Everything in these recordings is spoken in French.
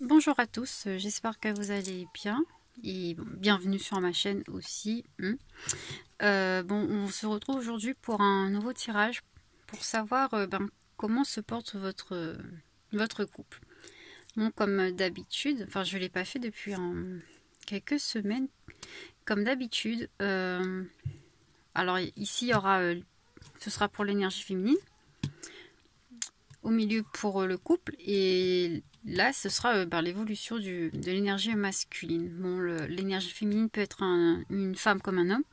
Bonjour à tous, j'espère que vous allez bien et bon, bienvenue sur ma chaîne aussi. On se retrouve aujourd'hui pour un nouveau tirage pour savoir comment se porte votre couple. Bon, comme d'habitude, enfin je ne l'ai pas fait depuis quelques semaines, comme d'habitude. Alors ici il y aura, ce sera pour l'énergie féminine, au milieu pour le couple et là ce sera l'évolution de l'énergie masculine. Bon, l'énergie féminine peut être une femme comme un homme,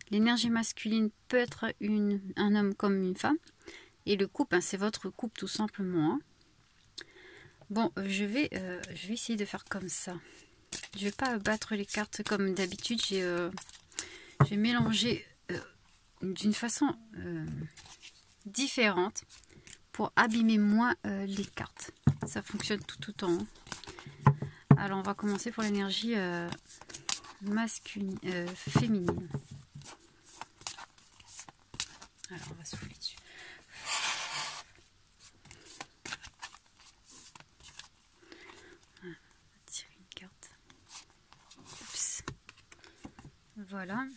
l'énergie masculine peut être un homme comme une femme et le couple c'est votre couple tout simplement. Bon, je vais essayer de faire comme ça. Je vais pas battre les cartes comme d'habitude, j'ai mélangé d'une façon différente pour abîmer moins les cartes. Ça fonctionne tout autant. Alors on va commencer pour l'énergie féminine. Alors on va souffler dessus. On va tirer une carte. Oups. Voilà.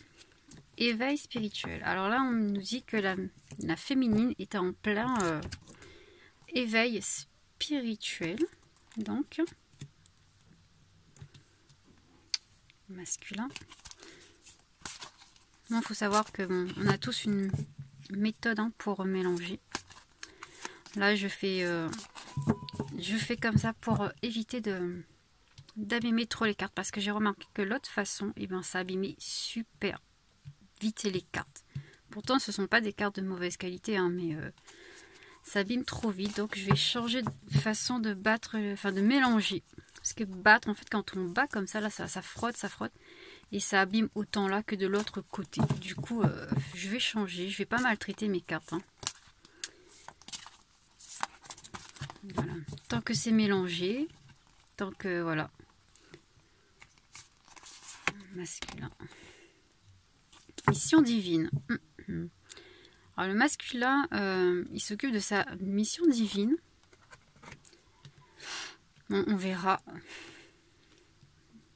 Éveil spirituel. Alors là on nous dit que la féminine est en plein éveil spirituel. Donc masculin. Il faut savoir que on a tous une méthode pour mélanger. Là je fais comme ça pour éviter d'abîmer trop les cartes, parce que j'ai remarqué que l'autre façon ça abîmait super vite les cartes. Pourtant ce ne sont pas des cartes de mauvaise qualité mais ça abîme trop vite. Donc je vais changer de façon de battre, de mélanger, parce que battre en fait quand on bat comme ça là ça frotte et ça abîme autant là que de l'autre côté. Du coup je vais changer, je vais pas maltraiter mes cartes Voilà. Tant que c'est mélangé, tant que voilà. Masculin. Mission divine. Alors le masculin, il s'occupe de sa mission divine. Bon, on verra.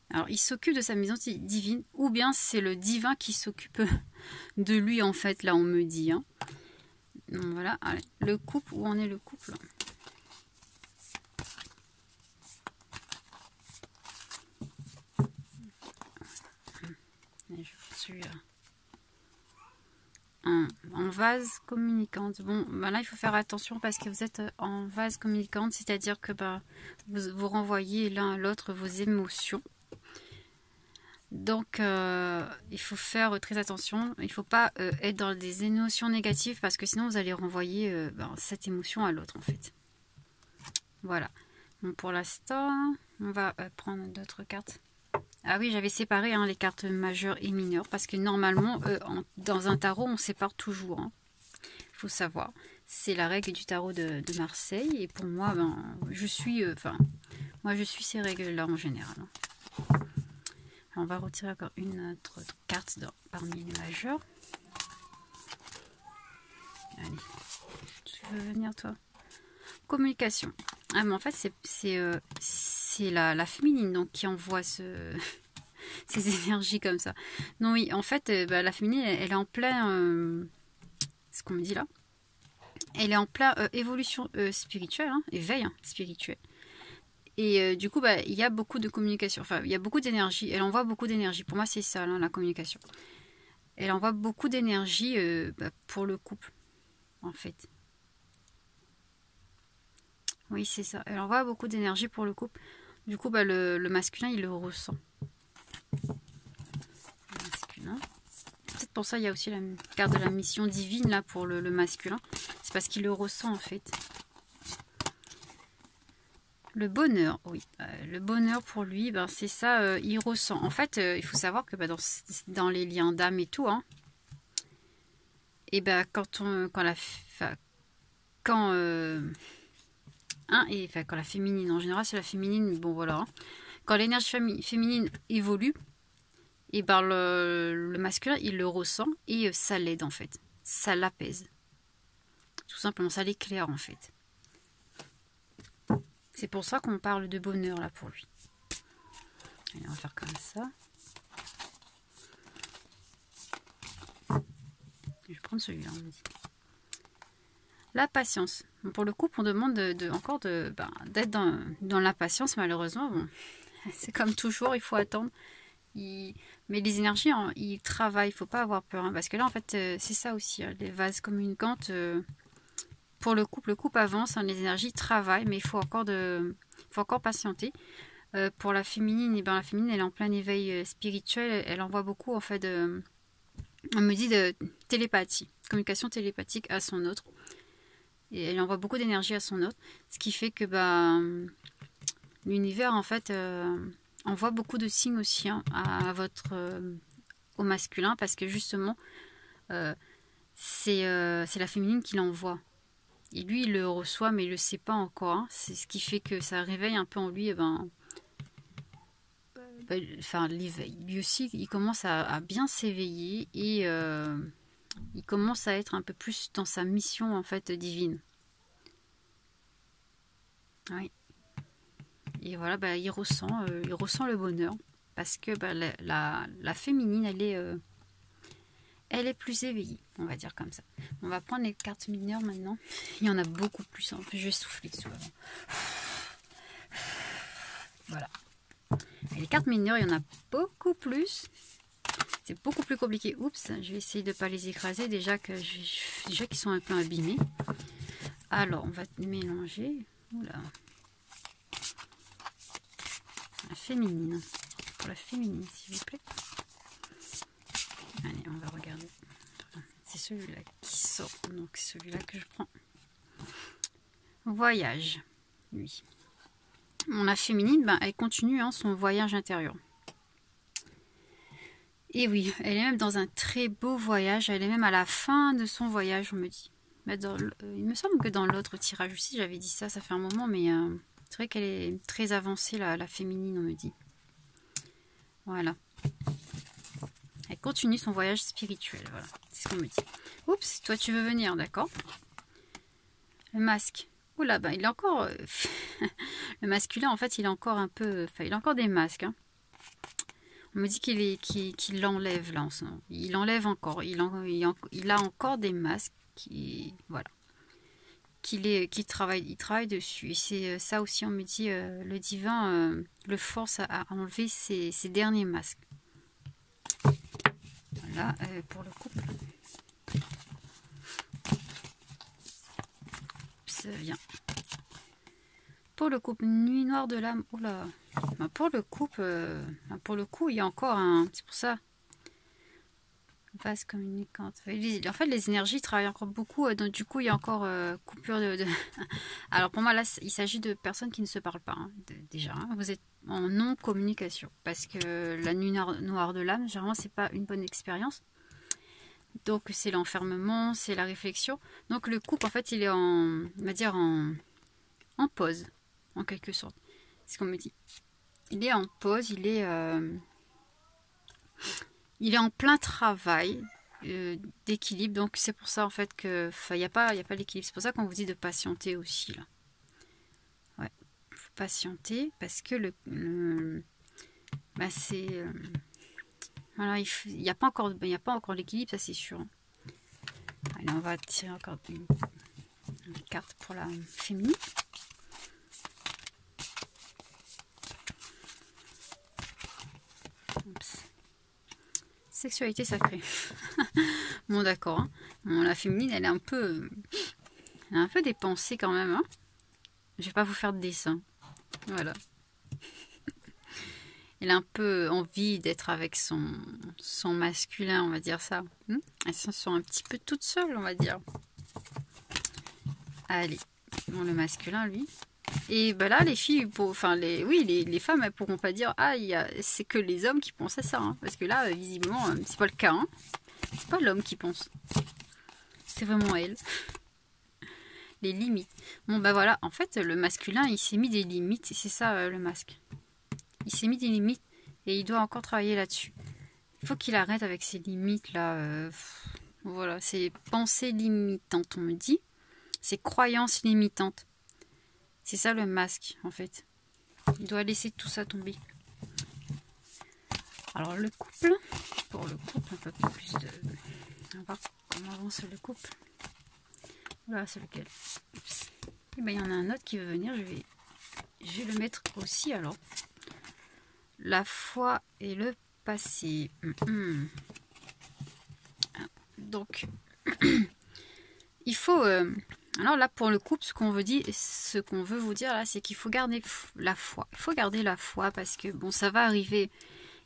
Alors il s'occupe de sa mission divine, ou bien c'est le divin qui s'occupe de lui en fait, là on me dit. Donc, voilà, allez, le couple, où en est le couple? Je suis en vase communicante. Bon, là il faut faire attention parce que vous êtes en vase communicante, c'est-à-dire que vous renvoyez l'un à l'autre vos émotions. Donc il faut faire très attention. Il ne faut pas être dans des émotions négatives, parce que sinon vous allez renvoyer cette émotion à l'autre en fait. Voilà. Bon, pour l'instant, on va prendre d'autres cartes. Ah oui, j'avais séparé les cartes majeures et mineures, parce que normalement, dans un tarot, on sépare toujours. Il faut savoir. C'est la règle du tarot de Marseille. Et pour moi, je suis ces règles-là en général. Alors, on va retirer encore une autre carte parmi les majeures. Allez, tu veux venir toi? Communication. Ah, mais en fait, c'est la féminine donc qui envoie ces énergies comme ça. Non, oui, en fait, la féminine, elle est en plein... ce qu'on me dit là. Elle est en plein évolution spirituelle, éveil spirituel. Et du coup, il y a beaucoup de communication. Enfin, il y a beaucoup d'énergie. Elle envoie beaucoup d'énergie. Pour moi, c'est ça, la communication. Elle envoie beaucoup d'énergie pour le couple, en fait. Oui, c'est ça. Elle envoie beaucoup d'énergie pour le couple. Du coup, le masculin, il le ressent. Le masculin. Peut-être pour ça, il y a aussi la carte de la mission divine, là, pour le masculin. C'est parce qu'il le ressent, en fait. Le bonheur, oui. Le bonheur pour lui, c'est ça, il ressent. En fait, il faut savoir que dans les liens d'âme et tout, et quand la féminine, en général, c'est la féminine, bon voilà. Quand l'énergie féminine évolue, et le masculin, il le ressent et ça l'aide en fait. Ça l'apaise. Tout simplement, ça l'éclaire en fait. C'est pour ça qu'on parle de bonheur là pour lui. Allez, on va faire comme ça. Je vais prendre celui-là, on me dit. La patience. Bon, pour le couple, on demande encore d'être dans la patience, malheureusement. Bon, c'est comme toujours, il faut attendre. Mais les énergies, hein, ils travaillent, il ne faut pas avoir peur. Hein, parce que là, en fait, c'est ça aussi. Hein, les vases communicantes, pour le couple avance, hein, les énergies travaillent, mais il faut encore patienter. Pour la féminine, et ben, la féminine, elle est en plein éveil spirituel. Elle envoie beaucoup, en fait, on me dit de télépathie, communication télépathique à son autre. Et elle envoie beaucoup d'énergie à son autre. Ce qui fait que l'univers, en fait, envoie beaucoup de signes aussi, hein, au masculin. Parce que justement, c'est la féminine qui l'envoie. Et lui, il le reçoit, mais il ne le sait pas encore. Hein. C'est ce qui fait que ça réveille un peu en lui. L'éveil. Lui aussi, il commence à bien s'éveiller et il commence à être un peu plus dans sa mission en fait divine. Oui. Et voilà, il ressent le bonheur parce que la féminine, elle est plus éveillée, on va dire comme ça. On va prendre les cartes mineures maintenant. Il y en a beaucoup plus. En fait, je vais souffler dessus. Voilà. Et les cartes mineures, il y en a beaucoup plus. C'est beaucoup plus compliqué. Oups, je vais essayer de ne pas les écraser. Déjà qu'ils sont un peu abîmés. Alors, on va mélanger. Oula. La féminine. Pour la féminine, s'il vous plaît. Allez, on va regarder. C'est celui-là qui sort. Donc, c'est celui-là que je prends. Voyage. Oui. La féminine, elle continue son voyage intérieur. Et oui, elle est même dans un très beau voyage. Elle est même à la fin de son voyage, on me dit. Il me semble que dans l'autre tirage aussi, j'avais dit ça. Ça fait un moment, mais c'est vrai qu'elle est très avancée, la féminine, on me dit. Voilà. Elle continue son voyage spirituel. Voilà, c'est ce qu'on me dit. Oups, toi tu veux venir, d'accord? Le masque. Oula, il est encore... le masculin, en fait, il est encore un peu... Enfin, il a encore des masques. Hein. On me dit qu'il l'enlève, là, en ce moment. Il enlève encore. Il a encore des masques. Voilà. Il travaille dessus. Et c'est ça aussi, on me dit, le divin le force à enlever ses derniers masques. Voilà, pour le couple. Ça vient. Pour le couple, nuit noire de l'âme. Oula. Pour le coup, il y a encore un. C'est pour ça. Vase communicante. En fait, les énergies travaillent encore beaucoup. Donc, du coup, il y a encore coupure de. Alors, pour moi, là, il s'agit de personnes qui ne se parlent pas. Hein, déjà, hein. Vous êtes en non-communication. Parce que la nuit noire de l'âme, généralement, c'est pas une bonne expérience. Donc, c'est l'enfermement, c'est la réflexion. Donc, le couple, en fait, il est on va dire, en pause. En quelque sorte. C'est ce qu'on me dit. Il est en pause, il est en plein travail d'équilibre. Donc c'est pour ça en fait que il n'y a pas l'équilibre. C'est pour ça qu'on vous dit de patienter aussi là. Ouais, faut patienter parce que c'est voilà, il n'y a pas encore l'équilibre, ça c'est sûr. Allez, on va tirer encore une carte pour la féminine. Sexualité sacrée. Bon, d'accord. Hein. Bon, la féminine, elle a un peu des pensées quand même. Hein. Je vais pas vous faire de dessin. Voilà. Elle a un peu envie d'être avec son masculin, on va dire ça. Elle se sent un petit peu toute seule, on va dire. Allez. Bon, le masculin, lui. Et là, les filles, les femmes, elles pourront pas dire c'est que les hommes qui pensent à ça, hein, parce que là, visiblement, c'est pas le cas. Hein. C'est pas l'homme qui pense. C'est vraiment elle. Les limites. Bon, voilà, en fait, le masculin, il s'est mis des limites, et c'est ça, le masque. Il s'est mis des limites, et il doit encore travailler là-dessus. Il faut qu'il arrête avec ces limites-là. Voilà, ces pensées limitantes, on me dit. Ces croyances limitantes. C'est ça le masque, en fait. Il doit laisser tout ça tomber. Alors le couple, pour le couple, un peu plus de... On va voir comment avance le couple. Voilà, c'est lequel. Et ben, il y en a un autre qui veut venir, je vais le mettre aussi alors. La foi et le passé. Donc, il faut... alors là, pour le couple, ce qu'on veut vous dire là, c'est qu'il faut garder la foi. Il faut garder la foi parce que, bon, ça va arriver.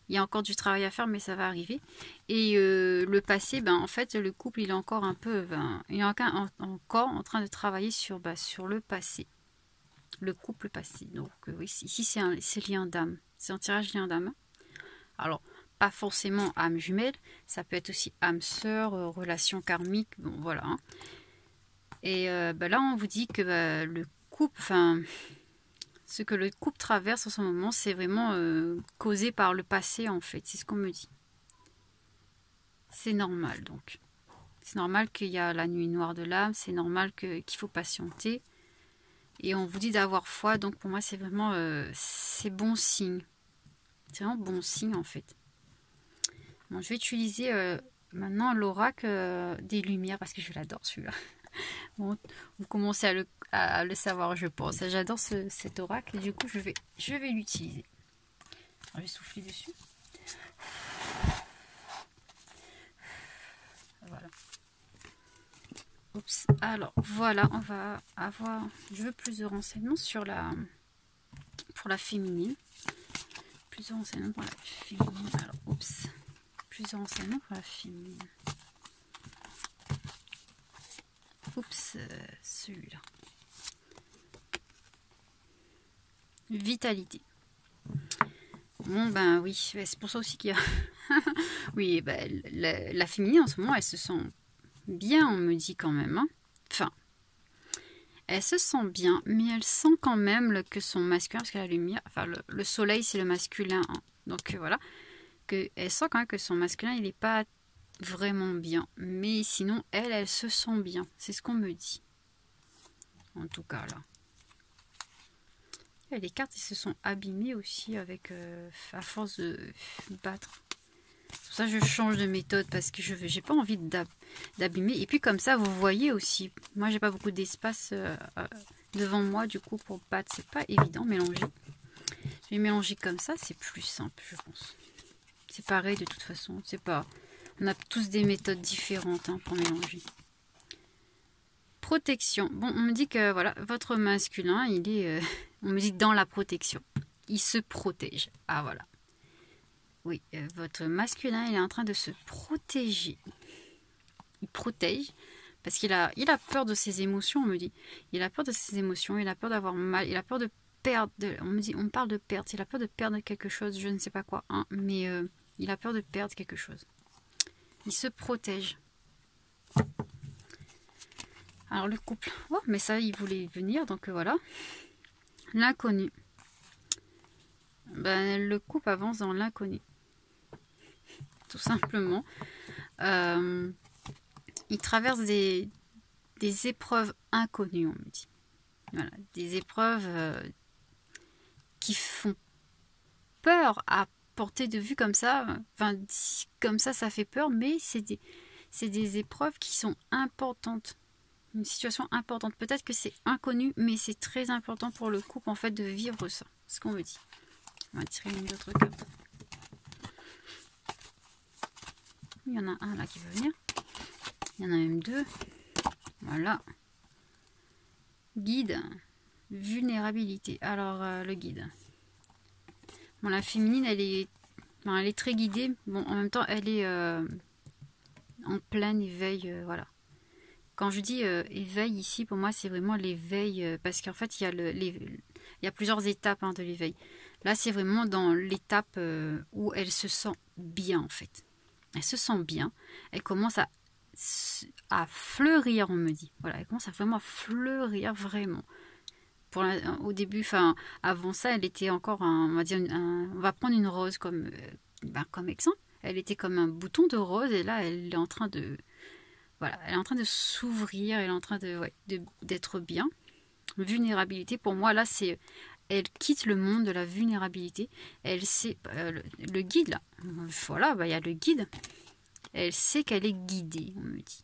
Il y a encore du travail à faire, mais ça va arriver. Et le passé, ben, en fait, le couple, il est encore un peu... il est encore en train de travailler sur le passé. Le couple passé. Donc, oui, ici, c'est lien d'âme. C'est un tirage lien d'âme. Alors, pas forcément âme jumelle. Ça peut être aussi âme sœur, relation karmique. Bon, voilà. Hein. Et là, on vous dit que le couple... Ce que le couple traverse en ce moment, c'est vraiment causé par le passé, en fait. C'est ce qu'on me dit. C'est normal, donc. C'est normal qu'il y a la nuit noire de l'âme. C'est normal qu'il faut patienter. Et on vous dit d'avoir foi. Donc, pour moi, c'est vraiment... c'est bon signe. C'est vraiment bon signe, en fait. Bon, je vais utiliser maintenant l'oracle des lumières, parce que je l'adore, celui-là. Bon, vous commencez à le savoir, je pense. J'adore cet oracle et du coup, je vais l'utiliser. Je vais souffler dessus. Voilà. Oups. Alors, voilà, on va avoir... Je veux plus de renseignements pour la féminine. Plus de renseignements pour la féminine. Alors, oups. Plus de renseignements pour la féminine. Oups, celui-là. Vitalité. Bon, ben oui, c'est pour ça aussi qu'il y a... oui, ben, la féminine, en ce moment, elle se sent bien, on me dit quand même. Hein. Enfin, elle se sent bien, mais elle sent quand même que son masculin, parce que la lumière... Enfin, le soleil, c'est le masculin. Hein. Donc, voilà. Elle sent quand même que son masculin, il n'est pas... vraiment bien, mais sinon elle se sent bien, c'est ce qu'on me dit en tout cas là. Et les cartes elles se sont abîmées aussi avec à force de battre. C'est pour ça que je change de méthode parce que j'ai pas envie d'abîmer et puis comme ça vous voyez aussi, moi j'ai pas beaucoup d'espace devant moi du coup pour battre, c'est pas évident mélanger. Je vais mélanger comme ça, c'est plus simple je pense. C'est pareil de toute façon, c'est pas... On a tous des méthodes différentes hein, pour mélanger. Protection. Bon, on me dit que voilà, votre masculin, il est... on me dit dans la protection. Il se protège. Ah voilà. Oui, votre masculin, il est en train de se protéger. Il protège parce qu'il a peur de ses émotions, on me dit. Il a peur de ses émotions, il a peur d'avoir mal, il a peur de perdre... on parle de perte, il a peur de perdre quelque chose, je ne sais pas quoi, hein, mais il a peur de perdre quelque chose. Il se protège. Alors le couple, oh, mais ça il voulait venir, donc voilà. L'inconnu. Ben, le couple avance dans l'inconnu. Tout simplement. Il traverse des épreuves inconnues, on me dit. Voilà, des épreuves qui font peur à portée de vue comme ça, enfin comme ça fait peur, mais c'est des épreuves qui sont importantes, une situation importante. Peut-être que c'est inconnu, mais c'est très important pour le couple en fait de vivre ça. C'est ce qu'on me dit. On va tirer une autre carte. Il y en a un là qui veut venir. Il y en a même deux. Voilà. Guide, vulnérabilité. Alors le guide. Bon, la féminine, elle est très guidée. Bon, en même temps, elle est en plein éveil. Voilà. Quand je dis éveil ici, pour moi, c'est vraiment l'éveil. Parce qu'en fait, il y a plusieurs étapes hein, de l'éveil. Là, c'est vraiment dans l'étape où elle se sent bien, en fait. Elle se sent bien. Elle commence à fleurir, on me dit. Voilà, elle commence à vraiment fleurir, vraiment. Au début, enfin, avant ça, elle était encore, on va dire, on va prendre une rose comme exemple. Elle était comme un bouton de rose et là, elle est en train de, voilà, elle est en train de s'ouvrir, elle est en train d'être bien. Vulnérabilité, pour moi, là, c'est... Elle quitte le monde de la vulnérabilité. Elle sait... le guide, là. Voilà, bah, il y a le guide. Elle sait qu'elle est guidée, on me dit.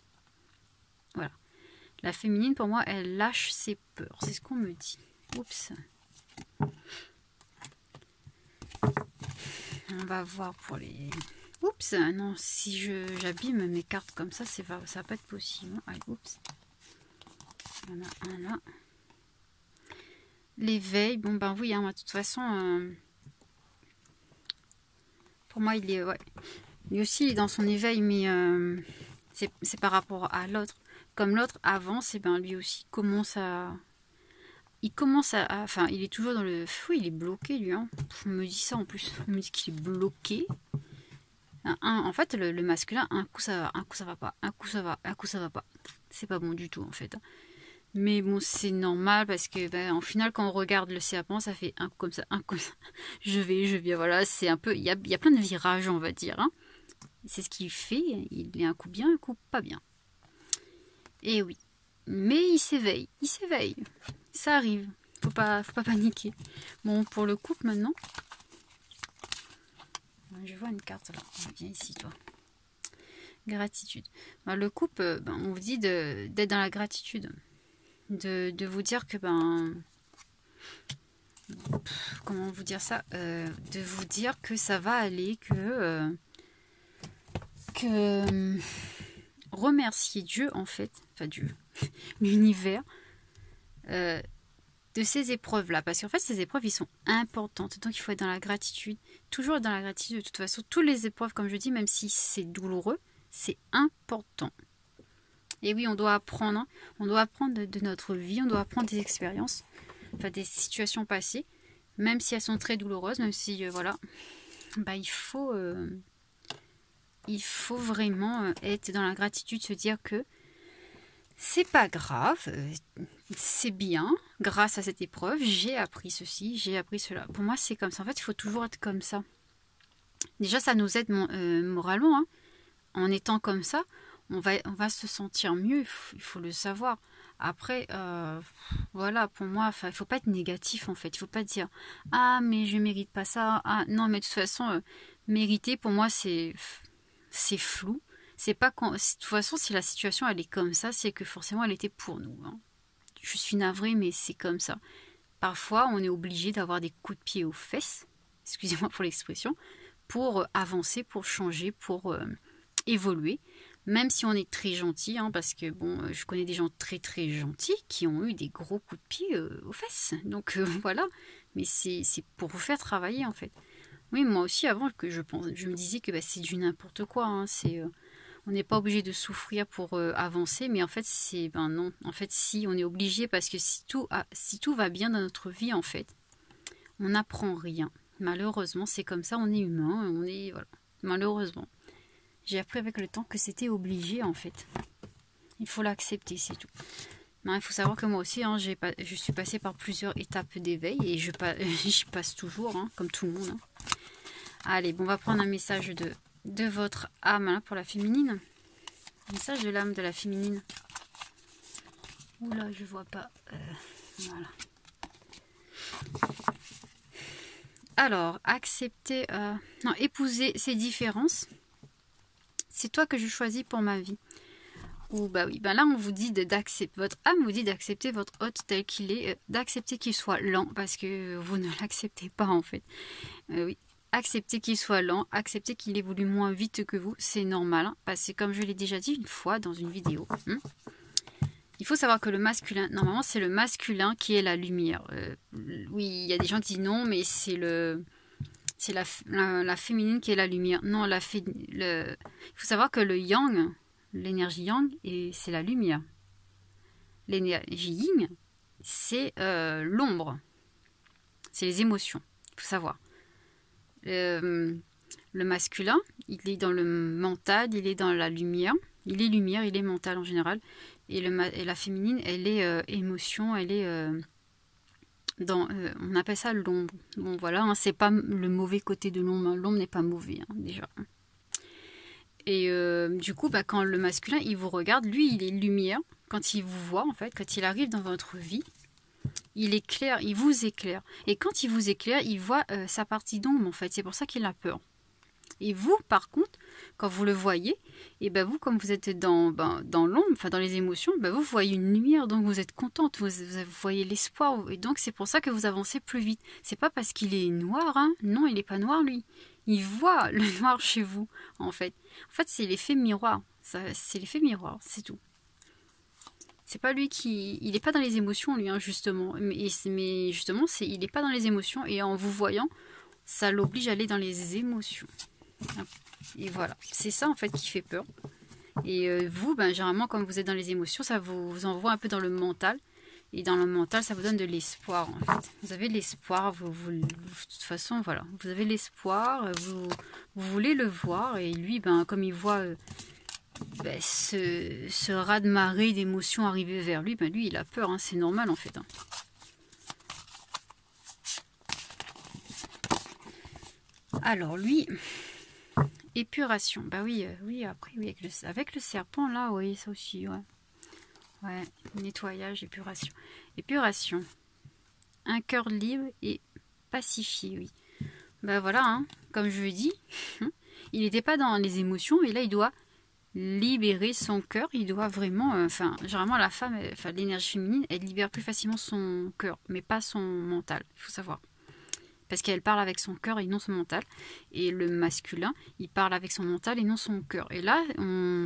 Voilà. La féminine, pour moi, elle lâche ses peurs. C'est ce qu'on me dit. Oups. On va voir pour les... Oups, non, si j'abîme mes cartes comme ça, ça va pas être possible. Allez, oups. Il y en a un là. L'éveil, bon ben oui, hein, de toute façon, pour moi, il est... Ouais. Lui aussi, il est dans son éveil, mais c'est par rapport à l'autre. Comme l'autre avance, et ben lui aussi commence à... Enfin, il est toujours dans le... Oui, il est bloqué, lui. Hein. On me dit ça en plus. On me dit qu'il est bloqué. En fait, le masculin, un coup ça va, un coup ça va pas. Un coup ça va, un coup ça va pas. C'est pas bon du tout, en fait. Mais bon, c'est normal parce que, ben, en final, quand on regarde le serpent, ça fait un coup comme ça, un coup comme ça. Je viens. Voilà, c'est un peu... Il y a plein de virages, on va dire. Hein. C'est ce qu'il fait. Il est un coup bien, un coup pas bien. Et oui. Mais il s'éveille. Il s'éveille. Ça arrive. Faut pas paniquer. Bon, pour le couple maintenant. Je vois une carte là. Viens ici, toi. Gratitude. Ben, le couple, ben, on vous dit d'être dans la gratitude. De vous dire que, ben... comment vous dire ça, de vous dire que ça va aller, que remercier Dieu, en fait. Enfin, Dieu. L'univers. De ces épreuves-là. Parce qu'en fait, ces épreuves, ils sont importantes. Donc, il faut être dans la gratitude. Toujours être dans la gratitude. De toute façon, toutes les épreuves, comme je dis, même si c'est douloureux, c'est important. Et oui, on doit apprendre. Hein. On doit apprendre de notre vie. On doit apprendre des expériences. Enfin, des situations passées. Même si elles sont très douloureuses. Même si, voilà. Bah, il faut vraiment être dans la gratitude. Se dire que c'est pas grave, c'est bien, grâce à cette épreuve, j'ai appris ceci, j'ai appris cela. Pour moi, c'est comme ça. En fait, il faut toujours être comme ça. Déjà, ça nous aide moralement. Hein. En étant comme ça, on va se sentir mieux, il faut le savoir. Après, voilà, pour moi, il ne faut pas être négatif, en fait. Il ne faut pas dire « Ah, mais je ne mérite pas ça. » Ah, non, mais de toute façon, mériter, pour moi, c'est flou. C'est pas quand... De toute façon, si la situation elle est comme ça, c'est que forcément elle était pour nous. Hein. Je suis navrée, mais c'est comme ça. Parfois, on est obligé d'avoir des coups de pied aux fesses, excusez-moi pour l'expression, pour avancer, pour changer, pour évoluer. Même si on est très gentil, hein, parce que bon, je connais des gens très très gentils qui ont eu des gros coups de pied aux fesses. Donc voilà, mais c'est pour vous faire travailler en fait. Oui, moi aussi avant que je me disais que bah, c'est du n'importe quoi. Hein, on n'est pas obligé de souffrir pour avancer, mais en fait, ben non. En fait, si, on est obligé parce que si tout va bien dans notre vie, en fait, on n'apprend rien. Malheureusement, c'est comme ça, on est humain, voilà. Malheureusement. J'ai appris avec le temps que c'était obligé, en fait. Il faut l'accepter, c'est tout. Non, il faut savoir que moi aussi, hein, je suis passée par plusieurs étapes d'éveil et j'y passe toujours, hein, comme tout le monde. Hein. Allez, bon, on va prendre un message de votre âme hein, pour la féminine. Message de l'âme de la féminine. Oula, je vois pas. Voilà. Alors, accepter... non, épouser ces différences. C'est toi que je choisis pour ma vie. Ou bah oui, ben là on vous dit d'accepter, votre âme vous dit d'accepter votre hôte tel qu'il est, d'accepter qu'il soit lent, parce que vous ne l'acceptez pas en fait. Oui. Accepter qu'il soit lent, accepter qu'il évolue moins vite que vous, c'est normal. Hein, parce que comme je l'ai déjà dit une fois dans une vidéo, il faut savoir que le masculin, normalement c'est le masculin qui est la lumière. Oui, il y a des gens qui disent non, mais c'est la féminine qui est la lumière. Non, il faut savoir que le yang, l'énergie yang, c'est la lumière. L'énergie yin, c'est l'ombre. C'est les émotions, il faut savoir. Le masculin, il est dans le mental, il est dans la lumière. Il est lumière, il est mental en général. Et la féminine, elle est émotion, elle est on appelle ça l'ombre. Bon voilà, hein, c'est pas le mauvais côté de l'ombre. L'ombre n'est pas mauvais hein, déjà. Et du coup, bah, quand le masculin, il vous regarde, lui, il est lumière. Quand il vous voit, en fait, quand il arrive dans votre vie, Il éclaire, il vous éclaire. Et quand il vous éclaire, il voit sa partie d'ombre en fait. C'est pour ça qu'il a peur. Et vous, par contre, quand vous le voyez, et ben vous, comme vous êtes dans l'ombre, enfin dans les émotions, ben vous voyez une lumière, donc vous êtes contente, vous voyez l'espoir, et donc c'est pour ça que vous avancez plus vite. C'est pas parce qu'il est noir, hein. Non, il n'est pas noir lui. Il voit le noir chez vous, en fait. En fait, c'est l'effet miroir. C'est l'effet miroir, c'est tout. C'est pas lui qui... Il n'est pas dans les émotions, lui, hein, justement. Mais justement, il n'est pas dans les émotions, et en vous voyant, ça l'oblige à aller dans les émotions. Et voilà, c'est ça en fait qui fait peur. Et vous, ben, généralement, comme vous êtes dans les émotions, ça vous envoie un peu dans le mental. Et dans le mental, ça vous donne de l'espoir en fait. Vous avez l'espoir, de toute façon, voilà. Vous avez l'espoir, vous voulez le voir. Et lui, ben, comme il voit ben, ce raz-de-marée d'émotions arriver vers lui, ben, lui, il a peur, hein, c'est normal en fait. Hein. Alors lui... Épuration, bah oui, oui, après, oui, avec le serpent, là, oui, ça aussi, ouais. Ouais, nettoyage, épuration. Épuration. Un cœur libre et pacifié, oui. Bah voilà, hein, comme je le dis, il n'était pas dans les émotions, et là, il doit libérer son cœur, il doit vraiment, enfin, généralement, la femme, enfin, l'énergie féminine, elle libère plus facilement son cœur, mais pas son mental, il faut savoir. Parce qu'elle parle avec son cœur et non son mental. Et le masculin, il parle avec son mental et non son cœur. Et là,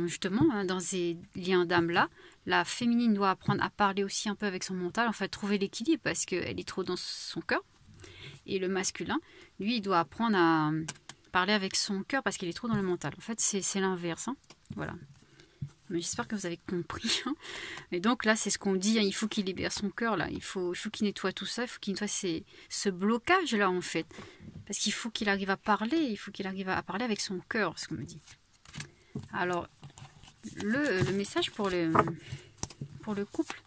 justement, dans ces liens d'âme-là, la féminine doit apprendre à parler aussi un peu avec son mental, en fait, trouver l'équilibre parce qu'elle est trop dans son cœur. Et le masculin, lui, il doit apprendre à parler avec son cœur parce qu'il est trop dans le mental. En fait, c'est l'inverse. Hein. Voilà. Mais j'espère que vous avez compris. Hein. Et donc là, c'est ce qu'on dit. Hein, il faut qu'il libère son cœur. Là, il faut qu'il nettoie tout ça. Il faut qu'il nettoie ce blocage-là, en fait. Parce qu'il faut qu'il arrive à parler. Il faut qu'il arrive à parler avec son cœur, ce qu'on me dit. Alors, le message pour le couple.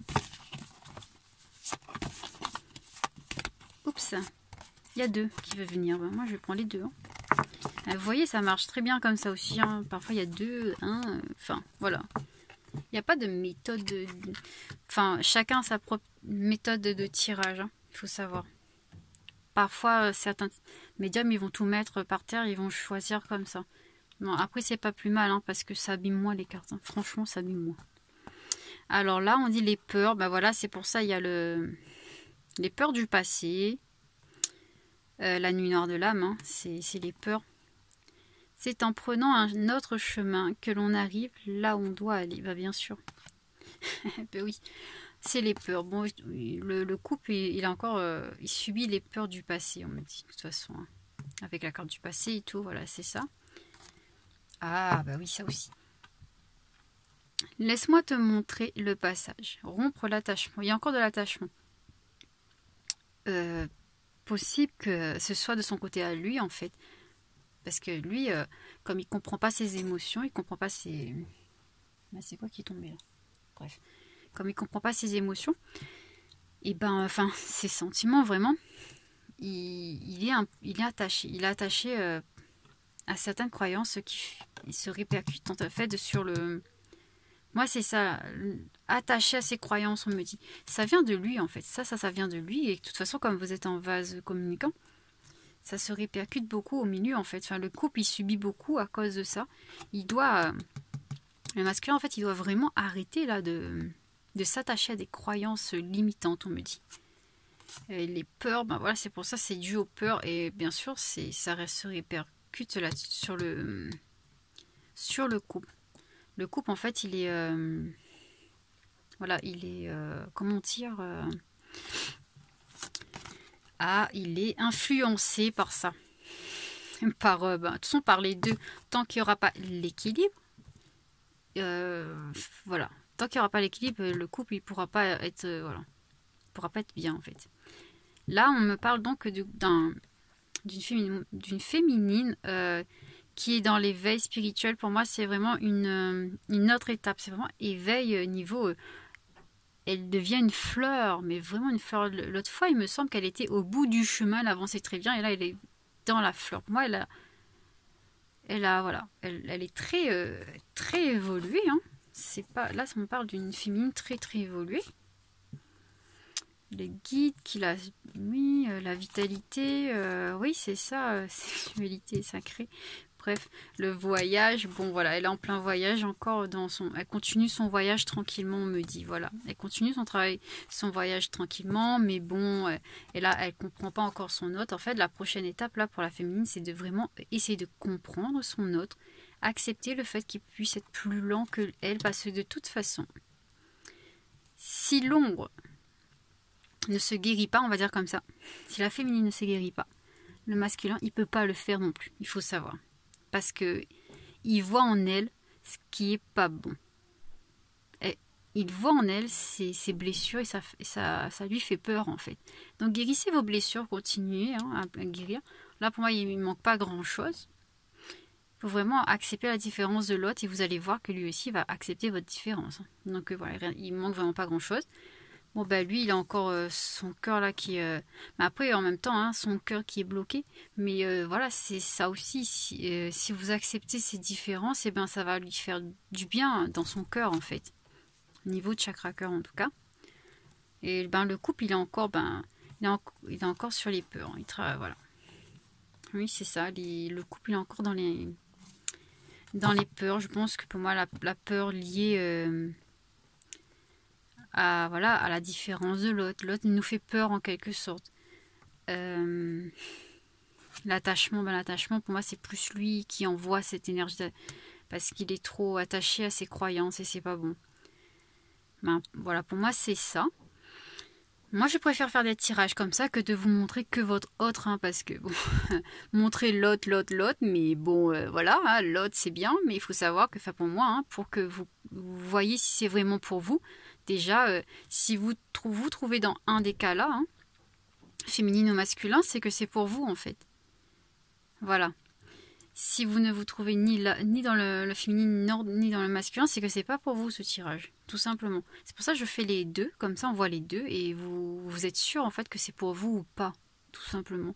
Oups. Il y a deux qui veulent venir. Ben, moi, je vais prendre les deux. Hein. Vous voyez, ça marche très bien comme ça aussi. Hein. Parfois, il y a deux, un... Enfin, voilà. Il n'y a pas de méthode... Enfin, chacun a sa propre méthode de tirage. Hein. Il faut savoir. Parfois, certains médiums, ils vont tout mettre par terre. Ils vont choisir comme ça. Bon, après, c'est pas plus mal. Hein, parce que ça abîme moins les cartes. Hein. Franchement, ça abîme moins. Alors là, on dit les peurs. Ben voilà, c'est pour ça, il y a les peurs du passé. La nuit noire de l'âme. Hein. C'est les peurs. C'est en prenant un autre chemin que l'on arrive là où on doit aller. Bah bien sûr. Ben oui, c'est les peurs. Bon, le couple, il a encore, il subit les peurs du passé, on me dit, de toute façon. Hein. Avec la carte du passé et tout, voilà, c'est ça. Ah, bah oui, ça aussi. Laisse-moi te montrer le passage. Rompre l'attachement. Il y a encore de l'attachement. Possible que ce soit de son côté à lui, en fait. Parce que lui, comme il comprend pas ses émotions, il comprend pas ses... Là, c'est quoi qui est tombé là? Bref. Comme il comprend pas ses émotions, et ben, enfin, ses sentiments, vraiment, il est attaché. Il est attaché à certaines croyances qui se répercutent en fait sur le... Moi, c'est ça. Attaché à ses croyances, on me dit. Ça vient de lui, en fait. Ça vient de lui. Et de toute façon, comme vous êtes en vase communicant, ça se répercute beaucoup au milieu en fait. Enfin, le couple il subit beaucoup à cause de ça. Il doit, le masculin en fait, il doit vraiment arrêter là de s'attacher à des croyances limitantes, on me dit. Et les peurs, ben voilà, c'est pour ça, c'est dû aux peurs et bien sûr, ça se répercute là sur le couple. Le couple en fait, il est, voilà, il est, comment dire. Il est influencé par ça. Par, de toute façon, par les deux. Tant qu'il n'y aura pas l'équilibre, voilà. Tant qu'il n'y aura pas l'équilibre, le couple, il ne pourra pas être, voilà. Il pourra pas être bien, en fait. Là, on me parle donc d'une féminine qui est dans l'éveil spirituel. Pour moi, c'est vraiment une autre étape. C'est vraiment éveil niveau... elle devient une fleur, mais vraiment une fleur. L'autre fois, il me semble qu'elle était au bout du chemin, elle avançait très bien, et là, elle est dans la fleur. Pour moi, voilà, elle est très évoluée. Hein. C'est pas, là, ça me parle d'une féminine très évoluée. les guides qu'il a mis, la vitalité, oui c'est ça, sexualité sacrée. Bref, le voyage, bon voilà, elle est en plein voyage encore elle continue son voyage tranquillement, on me dit, voilà. Elle continue son travail, son voyage tranquillement, mais bon, et là, elle comprend pas encore son autre. En fait, la prochaine étape là pour la féminine, c'est de vraiment essayer de comprendre son autre, accepter le fait qu'il puisse être plus lent que elle, parce que de toute façon, si l'ombre ne se guérit pas, on va dire comme ça, si la féminine ne se guérit pas, le masculin, il peut pas le faire non plus, il faut savoir. Parce que il voit en elle ce qui est pas bon. Et il voit en elle ses blessures et ça lui fait peur en fait. Donc guérissez vos blessures, continuez à guérir. Là pour moi il ne manque pas grand chose. Il faut vraiment accepter la différence de l'autre et vous allez voir que lui aussi va accepter votre différence. Donc voilà, il ne manque vraiment pas grand chose. Bon ben lui il a encore son cœur là qui mais après en même temps hein, son cœur qui est bloqué, mais voilà c'est ça aussi, si vous acceptez ces différences et ben ça va lui faire du bien dans son cœur en fait, au niveau de chakra cœur en tout cas. Et ben le couple il est encore il est encore sur les peurs, voilà, oui c'est ça, le couple il est encore dans les peurs. Je pense que pour moi la peur liée voilà, à la différence de l'autre. L'autre nous fait peur en quelque sorte. L'attachement pour moi c'est plus lui qui envoie cette énergie parce qu'il est trop attaché à ses croyances et c'est pas bon. Voilà, pour moi c'est ça. Moi je préfère faire des tirages comme ça que de vous montrer que votre autre, hein, parce que bon, montrer l'autre, mais bon voilà, hein, l'autre c'est bien, mais il faut savoir que, pour moi, hein, pour que vous voyez si c'est vraiment pour vous, déjà si vous trouvez dans un des cas là, hein, féminine ou masculin, c'est que c'est pour vous en fait. Voilà. Si vous ne vous trouvez ni dans le féminin ni dans le masculin, c'est que c'est pas pour vous ce tirage, tout simplement. C'est pour ça que je fais les deux, comme ça on voit les deux et vous êtes sûr en fait que c'est pour vous ou pas, tout simplement.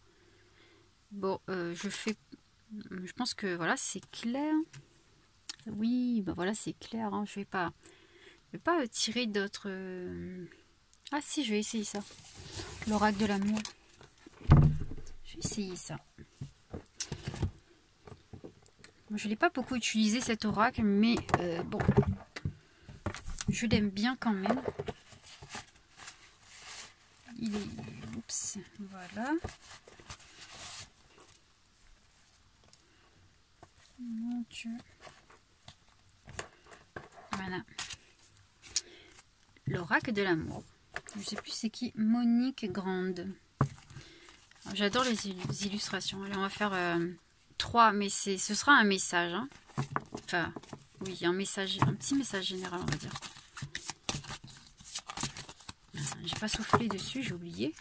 Bon, je pense que voilà c'est clair. Oui, ben voilà c'est clair. Hein, je vais pas tirer d'autres. Ah si, je vais essayer ça. L'oracle de l'amour. Je vais essayer ça. Je ne l'ai pas beaucoup utilisé cet oracle, mais bon, je l'aime bien quand même. Il est... Oups, voilà. Mon Dieu. Voilà. L'oracle de l'amour. Je ne sais plus c'est qui. Monique Grande. J'adore les illustrations. Allez, on va faire... 3, mais ce sera un message. Hein. Enfin, oui, un petit message général, on va dire. J'ai pas soufflé dessus, j'ai oublié.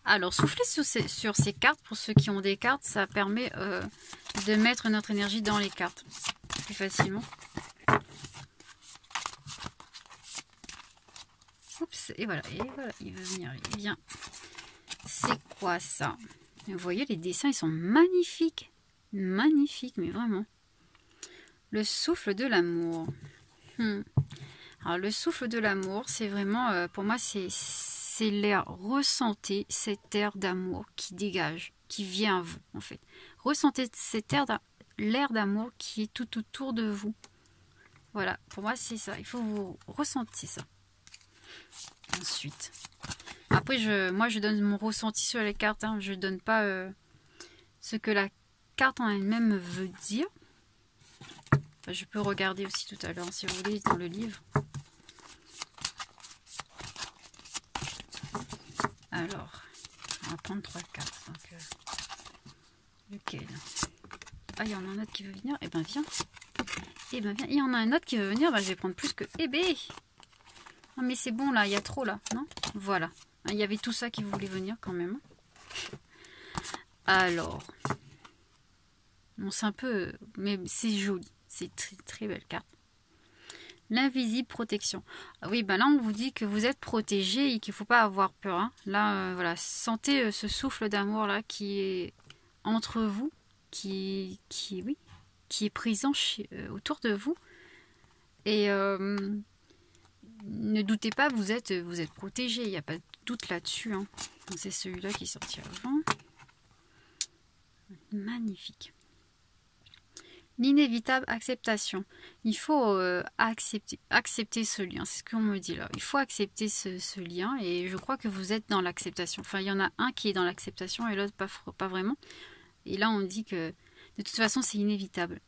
Alors, souffler sur ces cartes, pour ceux qui ont des cartes, ça permet de mettre notre énergie dans les cartes plus facilement. Oups, et voilà, il veut venir, il vient. C'est quoi ça? Vous voyez, les dessins, ils sont magnifiques. Magnifiques, mais vraiment. Le souffle de l'amour. Alors, le souffle de l'amour, c'est vraiment, pour moi, c'est l'air. Ressentez cet air d'amour qui dégage, qui vient à vous, en fait. Ressentez cet air, l'air d'amour qui est tout autour de vous. Voilà, pour moi, c'est ça. Il faut vous ressentir ça. Ensuite... Après, moi, je donne mon ressenti sur les cartes. Hein. Je ne donne pas ce que la carte en elle-même veut dire. Enfin, je peux regarder aussi tout à l'heure, si vous voulez, dans le livre. Alors, on va prendre 3 cartes. Donc, lequel? Ah, il y en a un autre qui veut venir. Eh ben, viens. Eh ben, viens. Il y en a un autre qui veut venir. Ben, je vais prendre plus que... Eh ben! Non, mais c'est bon, là. Il y a trop, là. Non? Voilà. Il y avait tout ça qui voulait venir quand même. Alors, bon, c'est un peu, mais c'est joli, c'est très très belle carte. L'invisible protection. Oui, ben là on vous dit que vous êtes protégé et qu'il ne faut pas avoir peur. Hein. Là, voilà, sentez ce souffle d'amour là qui est entre vous, qui est présent autour de vous. Et ne doutez pas, vous êtes protégé, il n'y a pas de doute là-dessus. Hein. C'est celui-là qui est sorti avant. Magnifique. L'inévitable acceptation. Il faut accepter ce lien. C'est ce qu'on me dit là. Il faut accepter ce lien et je crois que vous êtes dans l'acceptation. Enfin, il y en a un qui est dans l'acceptation et l'autre pas vraiment. Et là, on dit que de toute façon, c'est inévitable.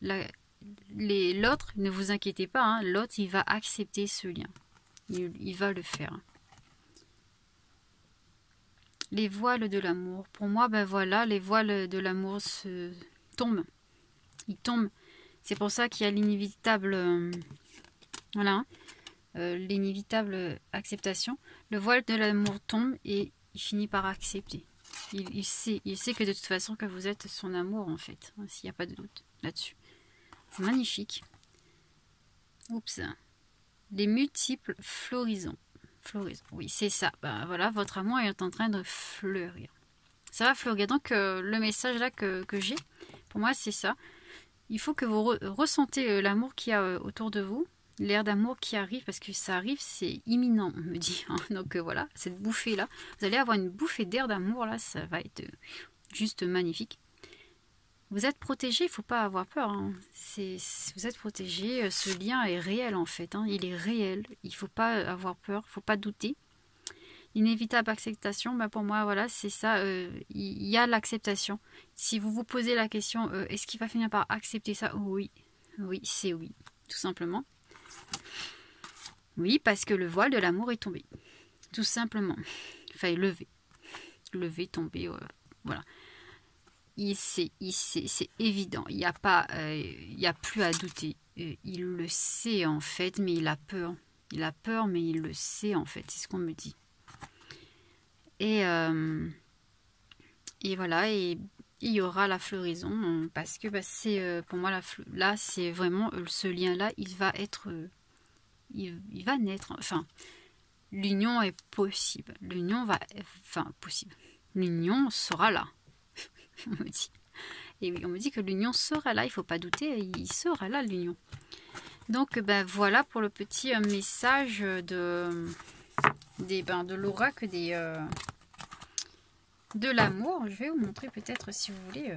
L'autre, ne vous inquiétez pas, hein, l'autre, il va accepter ce lien. Il va le faire. Les voiles de l'amour. Pour moi, ben voilà, les voiles de l'amour se tombent. Ils tombent. C'est pour ça qu'il y a l'inévitable... voilà. L'inévitable acceptation. Le voile de l'amour tombe et il finit par accepter. Il sait que de toute façon que vous êtes son amour en fait. S'il n'y a pas de doute là-dessus. C'est magnifique. Oups. Les multiples floraisons. Oui, c'est ça. Ben, voilà, votre amour est en train de fleurir. Ça va fleurir. Donc, le message là que j'ai, pour moi, c'est ça. Il faut que vous ressentez l'amour qu'il y a autour de vous, l'air d'amour qui arrive, parce que ça arrive, c'est imminent, on me dit. Hein. Donc, voilà, cette bouffée-là. Vous allez avoir une bouffée d'air d'amour, là, ça va être juste magnifique. Vous êtes protégé, il ne faut pas avoir peur. Hein. Vous êtes protégé, ce lien est réel en fait. Hein. Il est réel, il ne faut pas avoir peur, il ne faut pas douter. L'inévitable acceptation, ben pour moi, voilà, c'est ça. Il y a l'acceptation. Si vous vous posez la question, est-ce qu'il va finir par accepter ça? Oui, oui, c'est oui, tout simplement. Oui, parce que le voile de l'amour est tombé. Tout simplement. Enfin, levé. Levé, tombé, voilà. C'est évident. Il n'y a pas, il y a plus à douter. Il le sait en fait, mais il a peur. Il a peur, mais il le sait en fait. C'est ce qu'on me dit. Et voilà. Et il y aura la floraison parce que bah, c'est pour moi là, c'est vraiment ce lien-là. Il va être, il va naître. Enfin, l'union est possible. L'union va, enfin possible. L'union sera là. On me dit. Et oui, on me dit que l'union sera là, il ne faut pas douter, il sera là l'union. Donc ben voilà pour le petit message de l'oracle de l'amour. Je vais vous montrer peut-être si vous voulez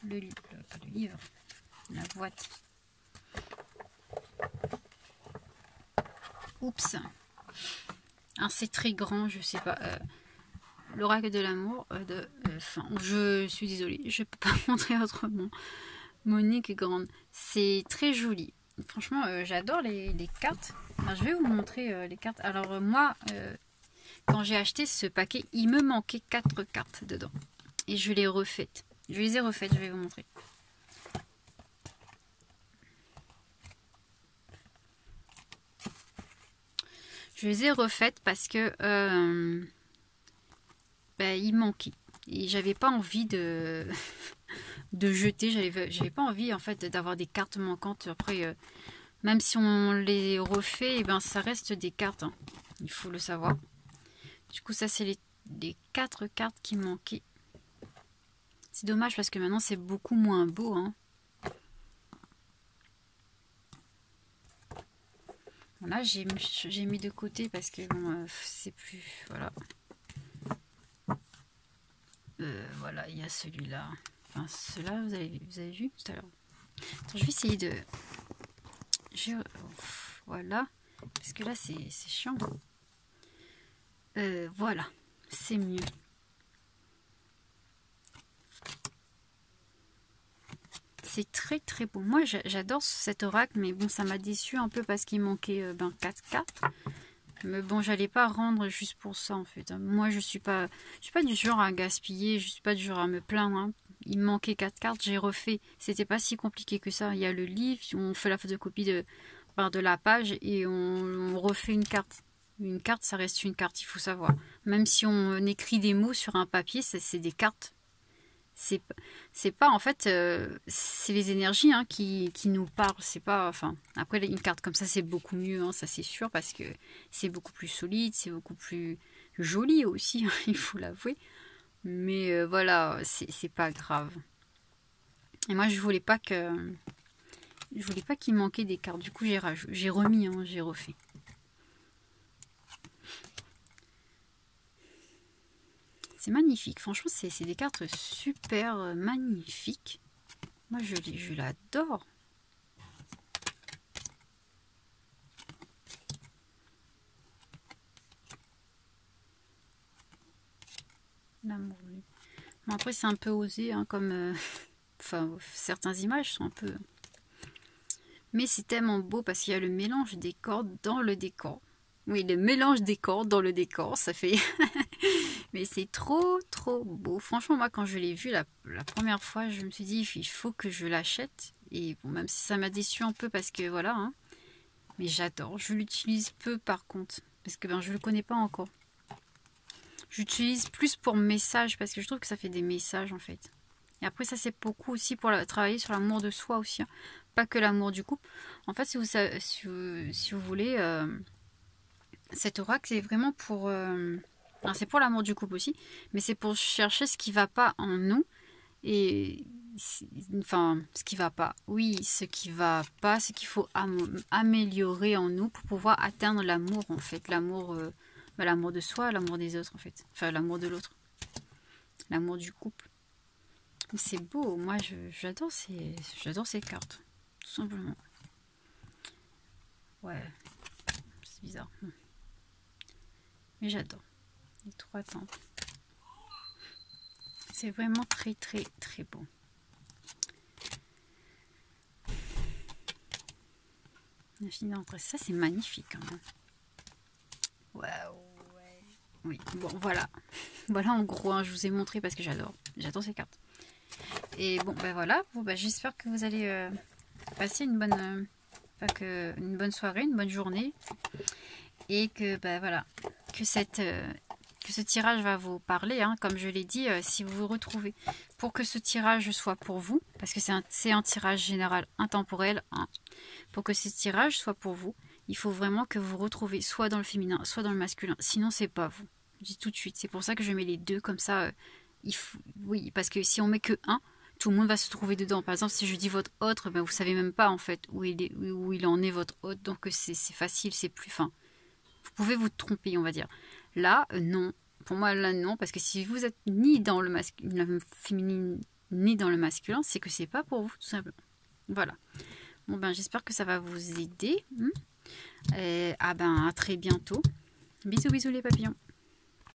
le livre, la boîte. Oups. Ah, c'est très grand, je sais pas. L'oracle de l'amour je suis désolée, je peux pas montrer autrement. Monique Grande, c'est très joli. Franchement, j'adore les cartes. Alors, je vais vous montrer les cartes. Alors moi, quand j'ai acheté ce paquet, il me manquait 4 cartes dedans. Et je les ai refaites. Je les ai refaites, je vais vous montrer. Je les ai refaites parce que il manquait. Et j'avais pas envie de jeter. J'avais pas envie en fait d'avoir des cartes manquantes. Après, même si on les refait, et ben ça reste des cartes. Hein. Il faut le savoir. Du coup, ça c'est les 4 cartes qui manquaient. C'est dommage parce que maintenant c'est beaucoup moins beau. Hein. Voilà, j'ai mis de côté parce que bon, c'est plus... Voilà. Voilà, il y a celui-là. Enfin, ceux-là, vous avez vu tout à l'heure. Je vais essayer de... voilà. Parce que là, c'est chiant. Voilà. C'est mieux. C'est très très beau. Moi, j'adore cet oracle, mais bon, ça m'a déçu un peu parce qu'il manquait 4 cartes. Mais bon, j'allais pas rendre juste pour ça en fait. Moi, je suis pas du genre à gaspiller, je suis pas du genre à me plaindre. Hein. Il me manquait 4 cartes, j'ai refait. C'était pas si compliqué que ça. Il y a le livre, on fait la photocopie de la page et on refait une carte. Une carte, ça reste une carte, il faut savoir. Même si on écrit des mots sur un papier, c'est des cartes. C'est pas en fait, c'est les énergies hein, qui nous parlent. C'est pas, enfin, après une carte comme ça c'est beaucoup mieux, hein, ça c'est sûr parce que c'est beaucoup plus solide, c'est beaucoup plus joli aussi, hein, il faut l'avouer. Mais voilà, c'est pas grave. Et moi je voulais pas que Je voulais pas qu'il manquait des cartes. Du coup, j'ai remis, hein, j'ai refait. C'est magnifique. Franchement, c'est des cartes super magnifiques. Moi, je l'adore. L'amour. Bon, après, c'est un peu osé, hein, comme... enfin, certaines images sont un peu... Mais c'est tellement beau parce qu'il y a le mélange des cordes dans le décor. Oui, le mélange des cordes dans le décor, ça fait... Mais c'est trop, trop beau. Franchement, moi, quand je l'ai vu la première fois, je me suis dit, il faut que je l'achète. Et bon, même si ça m'a déçu un peu parce que, voilà, hein, mais j'adore. Je l'utilise peu, par contre, parce que ben, je ne le connais pas encore. J'utilise plus pour messages parce que je trouve que ça fait des messages en fait. Et après ça c'est beaucoup aussi pour travailler sur l'amour de soi aussi. Hein. Pas que l'amour du couple. En fait si vous voulez, cet oracle c'est vraiment pour... c'est pour l'amour du couple aussi. Mais c'est pour chercher ce qui va pas en nous. Et... Enfin, ce qui va pas. Oui, ce qui va pas, ce qu'il faut améliorer en nous pour pouvoir atteindre l'amour en fait. L'amour... l'amour de soi, l'amour des autres en fait. Enfin, l'amour de l'autre. L'amour du couple. C'est beau. Moi, j'adore ces cartes. Tout simplement. Ouais. C'est bizarre. Mais j'adore. Les 3 temples. C'est vraiment très, très, très beau. L'infini d'entre ça, c'est magnifique. Hein. Waouh. Oui, bon, voilà. Voilà en gros, hein, je vous ai montré parce que j'adore. J'adore ces cartes. Et bon, ben voilà. Bon, ben, j'espère que vous allez passer une bonne soirée, une bonne journée. Et que, ben voilà, que ce tirage va vous parler. Hein, comme je l'ai dit, si vous vous retrouvez. Pour que ce tirage soit pour vous, parce que c'est un tirage général intemporel. Hein, pour que ce tirage soit pour vous, il faut vraiment que vous retrouvez soit dans le féminin, soit dans le masculin. Sinon, c'est pas vous. Je dis tout de suite. C'est pour ça que je mets les deux comme ça. Oui, parce que si on met que un, tout le monde va se trouver dedans. Par exemple, si je dis votre autre, ben vous savez même pas en fait où il en est votre autre. Donc c'est facile, c'est plus fin. Vous pouvez vous tromper, on va dire. Là, non. Pour moi, là, non. Parce que si vous êtes ni dans le féminin, ni dans le masculin, c'est que c'est pas pour vous, tout simplement. Voilà. Bon, ben, j'espère que ça va vous aider. Et, à très bientôt. Bisous, bisous les papillons.